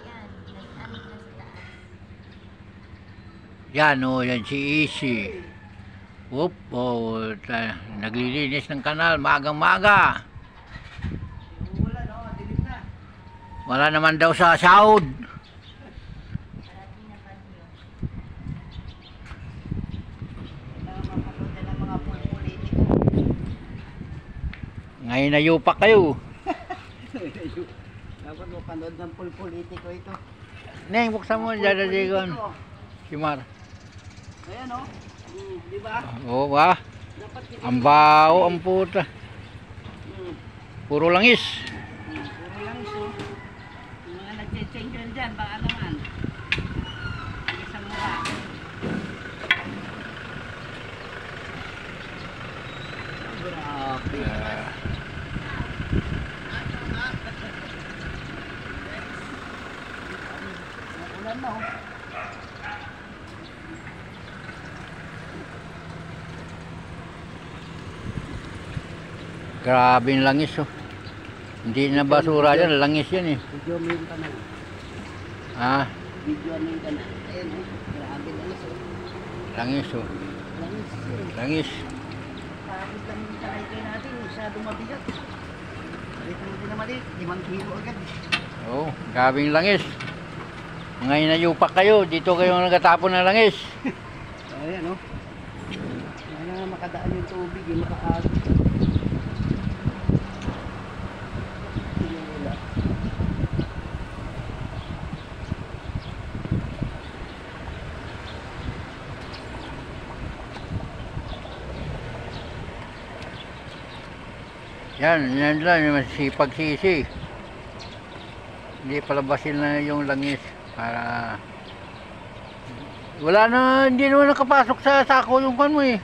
Yan, nag-anik na sa taas. Yan o, yan si Easy. Whoop, naglilinis ng kanal, magang-maga. Wala naman daw sa sahod. Parating na bagyo. Nakapagpunta ng mga politiko. Ngayon na yupak kayo. Dapat mapanood ng politiko ito. Neng, buksan mo dyan na sigon. Si Mar. Ayan o. Di ba? Oo ba? Dapat kita. Ang bao, ang puta. Puro langis. Puro lang iso. Yung mga nagche-change yun dyan, baka naman. Isang mura. Grabe. Ulan na o. Grabe yung langis oh. Hindi na basura yan, langis yan eh. Video mo yung kanal. Ah, Video mo yung kanal. Ayan o. Grabe lang iso. langis oh. Langis eh. Langis. Pagod lang yung talaykay natin, masyadong mabigat. Balik mo din na maliit, 5 kilo agad. Oo, grabe yung langis. Ngayon na yupak kayo, dito kayo nagatapon ng langis. Ayan o. Sana makadaan yung tubig, yung makaagod. Wala. Yan lang, yung masipag sisi. Hindi palabasin na yung langis para wala na, hindi naman nakapasok sa sako yung kan mo eh.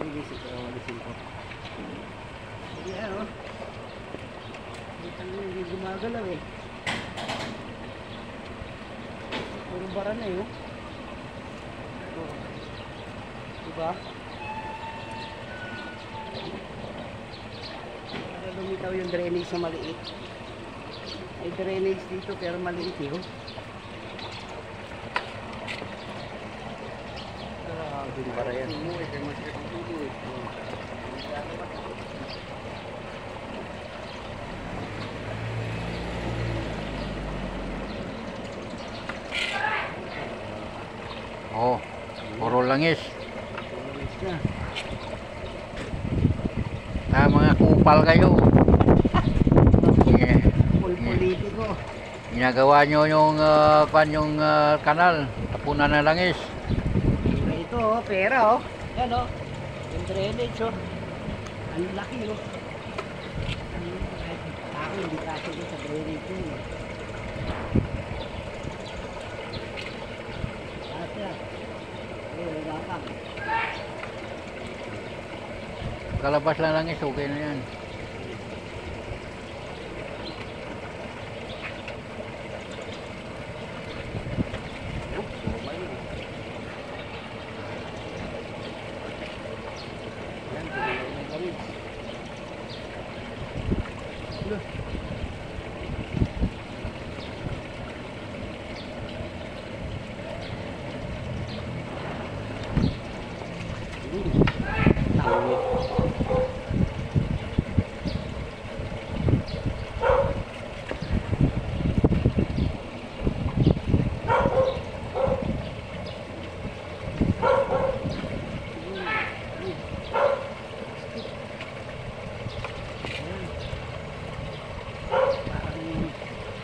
Lilisin ko. Ayan o. Hindi gumagalaw eh. Puro bara na yun. Diba? Para lumitaw yung drainage na maliit. May drainage dito pero maliit yun. Grabe yung bara yan. Oh, puro langis. Drainage na. Mga kupal kayo. Politiko. Ginagawa nyo yung kanal, tapunan na langis. Ito oh, pera oh. Yan oh. Yung drainage oh. Ang laki oh. Ako hindi kasi ko sa drainage yun eh. Asa. Wala ka. Kalabas lang langis, okay na yan.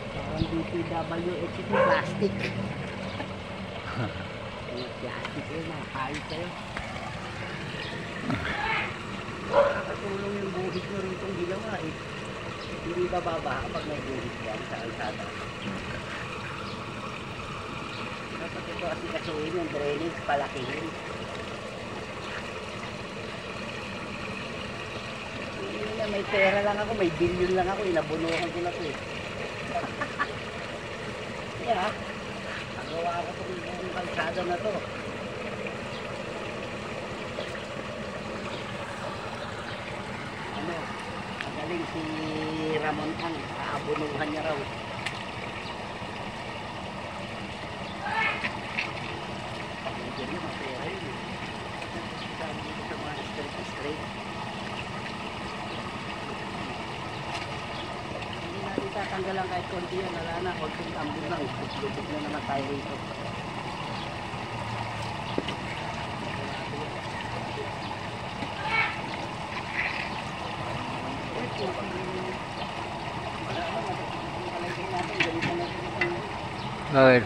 Parang DPWH ito plastic. Plastic yun, nakakayos kayo. Nakakatulong yung buhit nyo rin itong ginawa eh. Hindi bababa kapag may buhit yan sa alsada. Dapat ito kasi kasuhin yung drainage, palakihin. May pera lang ako, may billion lang ako, inabunuhan ko na ito eh. Yeah, nagawa ako itong kalsada na to. Ano, galing si Ramon ang aabunuhan niya raw. Pag-ibig niya, mapera yun eh. Sabi dito sa mga straight. Hindi natin tatanggalan kahit konti yan. Wala na, konting tambol lang. Lubog na naman tayo rito. Okay.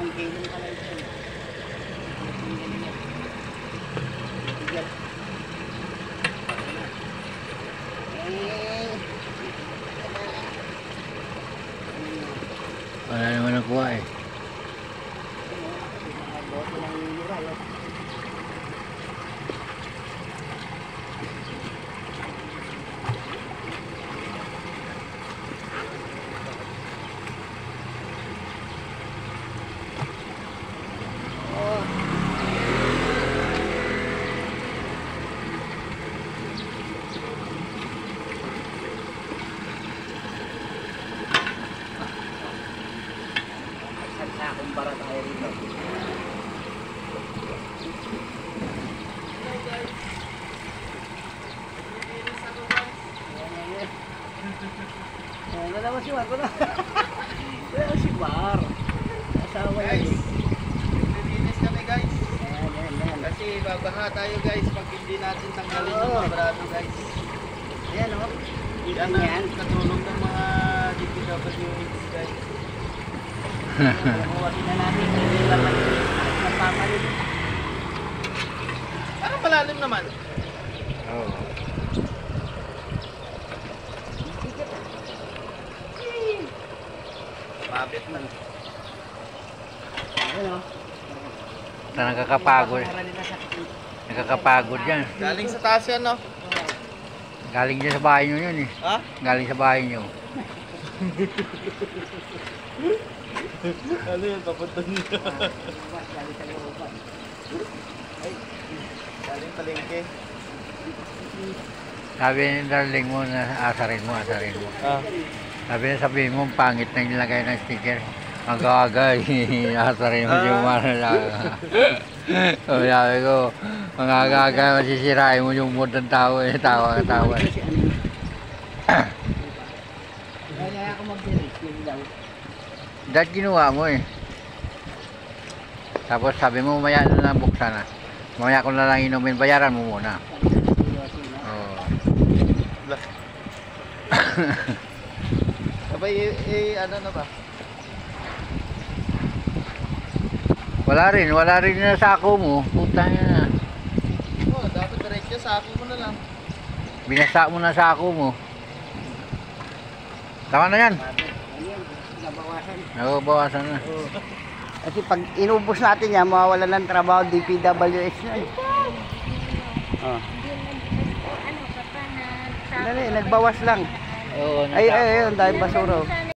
Wala naman nakuha eh. Kumpara tayo rito. Ano naman si Mar ko na? Ano si Mar? Asawa Guys, yun. naglilinis kami guys. Ayan. Kasi babaha tayo guys pag hindi natin tanggalin yung Oo. mga brado guys. Ayan o. Yan ang katulong ng mga DPWH guys. Nakuhasin na natin. Hindi lang malinis. At nagpapalit. Parang malalim naman. Oo. Mabit man. Ayan o. Nakakapagod. Nakakapagod yan. Galing sa taas yan no? Galing dyan sa bahay nyo yun eh. Ha? Galing sa bahay nyo. Ano yun? Papunta niyo. Galing palengke. Sabi ni darling mo na asarin mo. Ah. Sabihin mo, pangit na nilagay ng sticker. Aga-aga, asarin mo yung mga sabi ko, mga aga-aga, masisirain mo yung mood ng tao eh. Tawa. Kaya ako mag-direct yun lang. Dahil ginawa mo eh. Tapos sabi mo, mamaya na lang buksan na. Mamaya ko na lang inumin, bayaran mo muna. Oo. Sabay ano na ba? Wala rin na sako mo. Puta na. Oh, dapat diretso sa akin mo na lang. Binasa mo na sako mo. Tama na yan. Ayan, nabawasan. Nababawasan na. Kasi pag inubos natin yan, mawawala ng trabaho DPWH na eh. Oh. Ano ka pa na... Dali, nagbawas lang. Oo, Ay, ayun, dahil basura. Oh.